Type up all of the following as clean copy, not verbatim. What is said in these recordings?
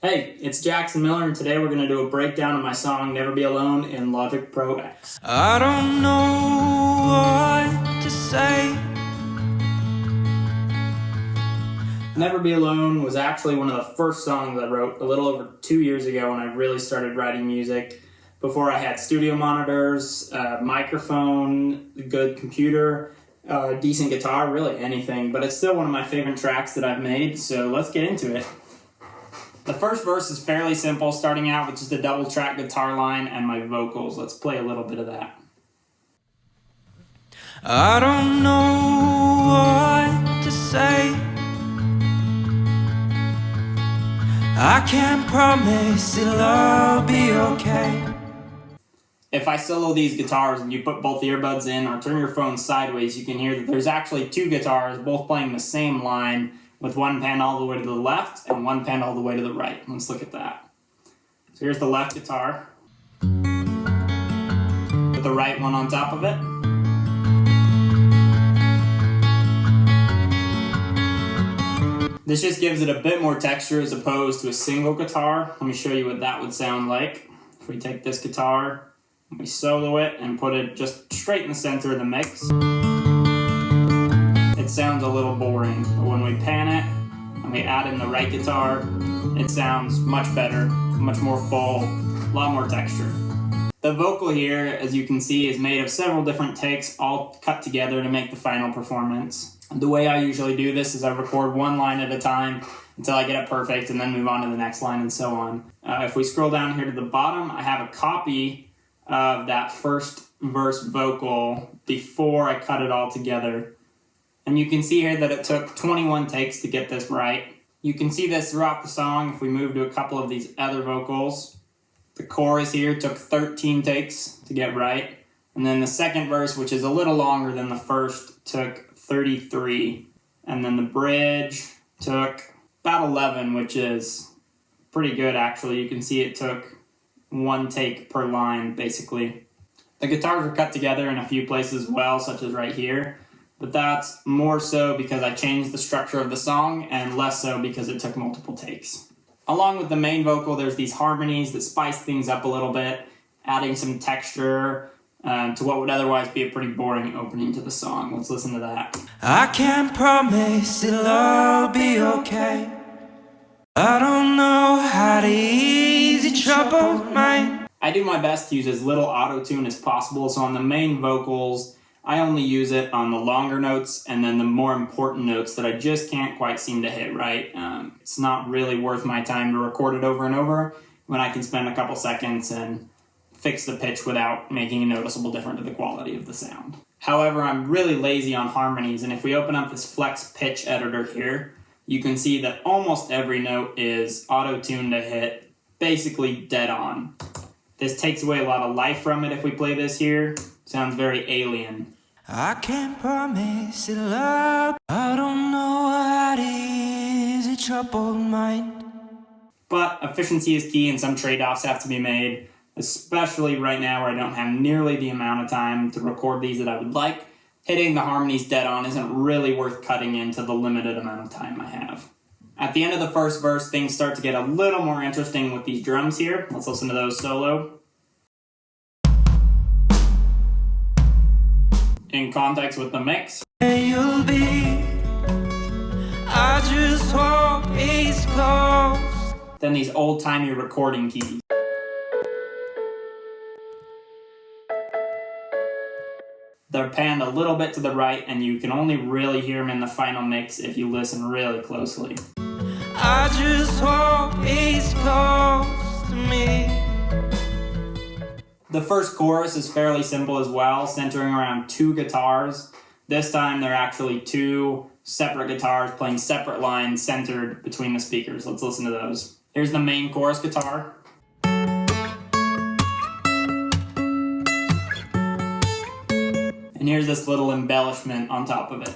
Hey, it's Jaxon Miller, and today we're going to do a breakdown of my song Never Be Alone in Logic Pro X. I don't know what to say. Never Be Alone was actually one of the first songs I wrote a little over 2 years ago when I really started writing music. Before I had studio monitors, microphone, a good computer, decent guitar, really anything. But it's still one of my favorite tracks that I've made, so let's get into it. The first verse is fairly simple, starting out with just a double track guitar line and my vocals. Let's play a little bit of that. I don't know what to say. I can't promise it'll all be okay. If I solo these guitars and you put both earbuds in or turn your phone sideways, you can hear that there's actually two guitars both playing the same line with one pan all the way to the left and one pan all the way to the right. Let's look at that. So here's the left guitar with the right one on top of it. This just gives it a bit more texture as opposed to a single guitar. Let me show you what that would sound like. If we take this guitar, we solo it and put it just straight in the center of the mix, it sounds a little boring. But when we pan it and we add in the right guitar, it sounds much better, much more full, a lot more texture. The vocal here, as you can see, is made of several different takes all cut together to make the final performance. The way I usually do this is I record one line at a time until I get it perfect and then move on to the next line and so on. If we scroll down here to the bottom, I have a copy of that first verse vocal before I cut it all together. And you can see here that it took 21 takes to get this right. You can see this throughout the song if we move to a couple of these other vocals. The chorus here took 13 takes to get right. And then the second verse, which is a little longer than the first, took 33. And then the bridge took about 11, which is pretty good actually. You can see it took one take per line basically. The guitars were cut together in a few places as well, such as right here. But that's more so because I changed the structure of the song and less so because it took multiple takes. Along with the main vocal, there's these harmonies that spice things up a little bit, adding some texture to what would otherwise be a pretty boring opening to the song. Let's listen to that. I can't promise it'll all be okay. I don't know how to ease your troubled mind. I do my best to use as little auto-tune as possible, so on the main vocals, I only use it on the longer notes and then the more important notes that I just can't quite seem to hit right. It's not really worth my time to record it over and over when I can spend a couple seconds and fix the pitch without making a noticeable difference to the quality of the sound. However, I'm really lazy on harmonies, and if we open up this flex pitch editor here, you can see that almost every note is auto-tuned to hit basically dead on. This takes away a lot of life from it if we play this here. Sounds very alien. I can't promise it'll all. I don't know how to ease your troubled mind. But efficiency is key and some trade-offs have to be made, especially right now where I don't have nearly the amount of time to record these that I would like. Hitting the harmonies dead on isn't really worth cutting into the limited amount of time I have. At the end of the first verse, things start to get a little more interesting with these drums here. Let's listen to those solo. In context with the mix. You'll be. I just hope it's close. Then these old-timey recording keys. They're panned a little bit to the right, and you can only really hear them in the final mix if you listen really closely. I just hope it's close to me. The first chorus is fairly simple as well, centering around two guitars. This time they're actually two separate guitars playing separate lines centered between the speakers. Let's listen to those. Here's the main chorus guitar. And here's this little embellishment on top of it.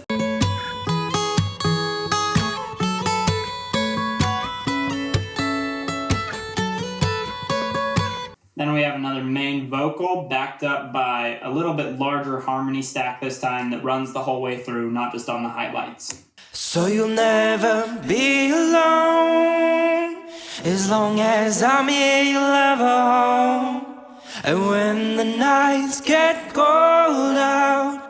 Then we have another main vocal backed up by a little bit larger harmony stack this time that runs the whole way through, not just on the highlights. So you'll never be alone. As long as I'm here, you'll have a home. And when the nights get cold out.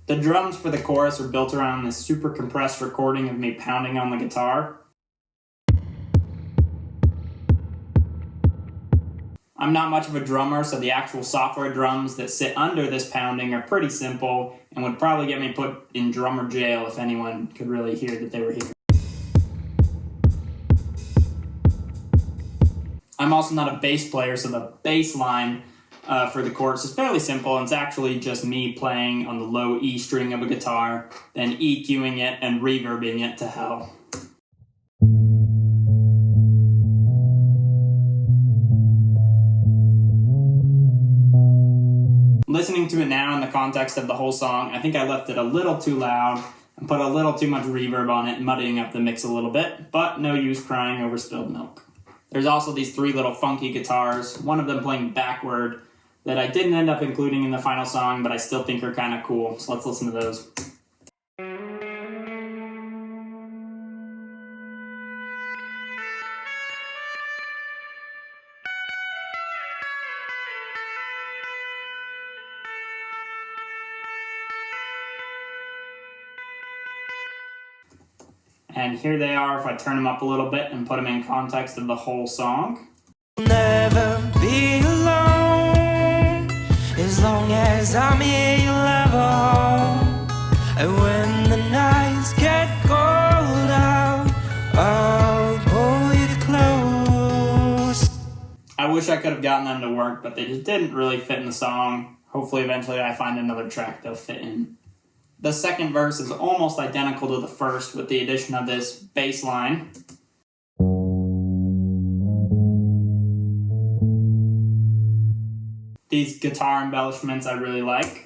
The drums for the chorus are built around this super compressed recording of me pounding on the guitar. I'm not much of a drummer, so the actual software drums that sit under this pounding are pretty simple and would probably get me put in drummer jail if anyone could really hear that they were here. I'm also not a bass player, so the bass line for the chorus is fairly simple, and it's actually just me playing on the low E string of a guitar, then EQing it and reverbing it to hell. Listening to it now in the context of the whole song, I think I left it a little too loud and put a little too much reverb on it, muddying up the mix a little bit, but no use crying over spilled milk. There's also these three little funky guitars, one of them playing backward, that I didn't end up including in the final song, but I still think are kind of cool, so let's listen to those. And here they are if I turn them up a little bit and put them in context of the whole song. Never be alone. As long as I'm here, you'll have a home. And when the nights get cold out, I'll pull you close. I wish I could have gotten them to work, but they just didn't really fit in the song. Hopefully eventually I find another track they'll fit in. The second verse is almost identical to the first with the addition of this bass line. These guitar embellishments I really like.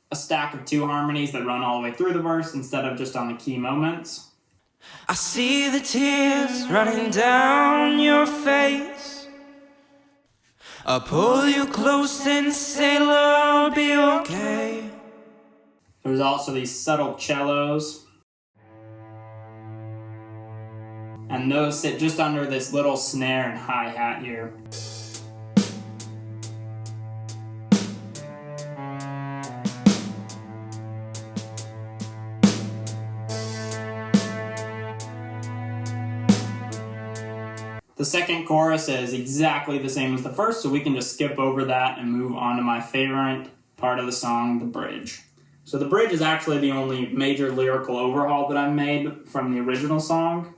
A stack of two harmonies that run all the way through the verse instead of just on the key moments. I see the tears running down your face. I'll pull you close and say, "Love, I'll be okay." There's also these subtle cellos. And those sit just under this little snare and hi-hat here. The second chorus is exactly the same as the first, so we can just skip over that and move on to my favorite part of the song, the bridge. So the bridge is actually the only major lyrical overhaul that I made from the original song.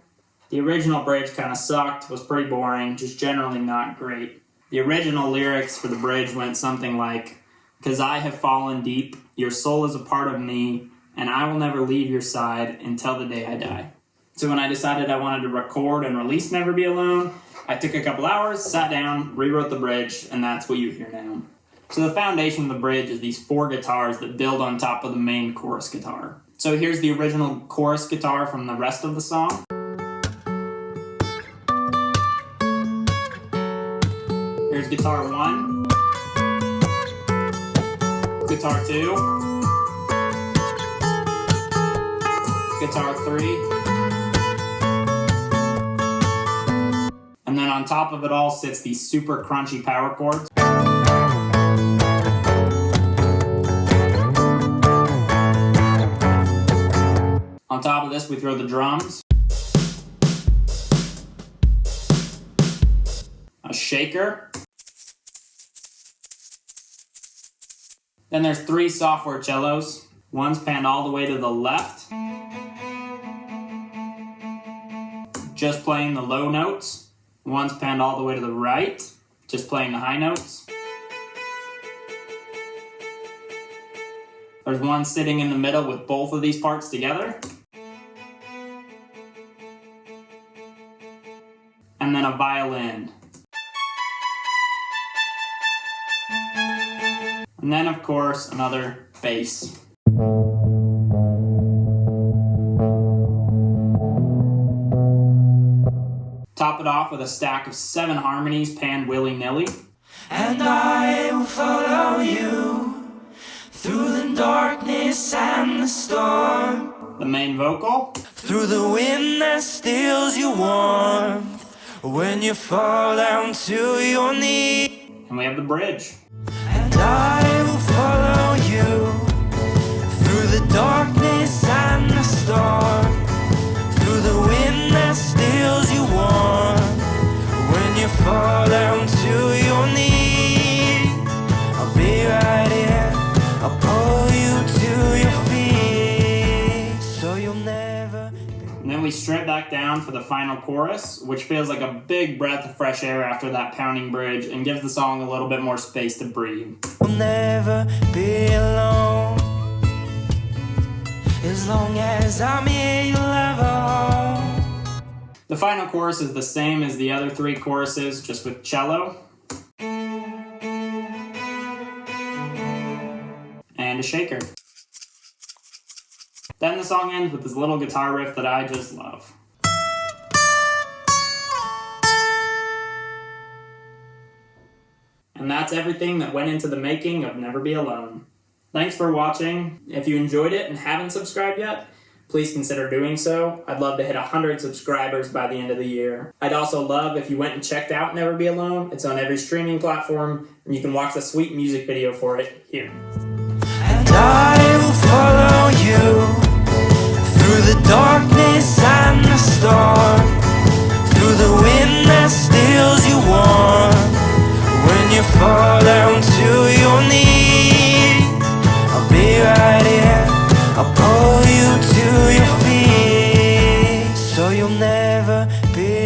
The original bridge kind of sucked, was pretty boring, just generally not great. The original lyrics for the bridge went something like, "'Cause I have fallen deep, your soul is a part of me, and I will never leave your side until the day I die." So when I decided I wanted to record and release Never Be Alone, I took a couple hours, sat down, rewrote the bridge, and that's what you hear now. So the foundation of the bridge is these four guitars that build on top of the main chorus guitar. So here's the original chorus guitar from the rest of the song. Here's guitar 1, guitar 2, guitar 3, and then on top of it all sits these super crunchy power chords. On top of this, we throw the drums, a shaker, then there's three software cellos. One's panned all the way to the left, just playing the low notes. One's panned all the way to the right, just playing the high notes. There's one sitting in the middle with both of these parts together. And then a violin. And then, of course, another bass. Top it off with a stack of 7 harmonies panned willy-nilly. And I will follow you through the darkness and the storm, The main vocal. through the wind that steals your warmth when you fall down to your knees. And we have the bridge. And I will follow you through the darkness and the storm, through the wind that steals you warm when you fall down to your knees. I'll be right here, I'll pull you to your feet, so you'll never. And then we strip back down for the final chorus, which feels like a big breath of fresh air after that pounding bridge and gives the song a little bit more space to breathe. You'll never be alone. As long as I'm here, you'll have a home. The final chorus is the same as the other 3 choruses, just with cello. And a shaker. Then the song ends with this little guitar riff that I just love. And that's everything that went into the making of Never Be Alone. Thanks for watching. If you enjoyed it and haven't subscribed yet, please consider doing so. I'd love to hit 100 subscribers by the end of the year. I'd also love if you went and checked out Never Be Alone. It's on every streaming platform, and you can watch the sweet music video for it here. And I will follow you through the darkness and the storm, through the wind that steals you warm when you fall down to your knees. I'll be right here, I'll pull you to your feet, so you'll never be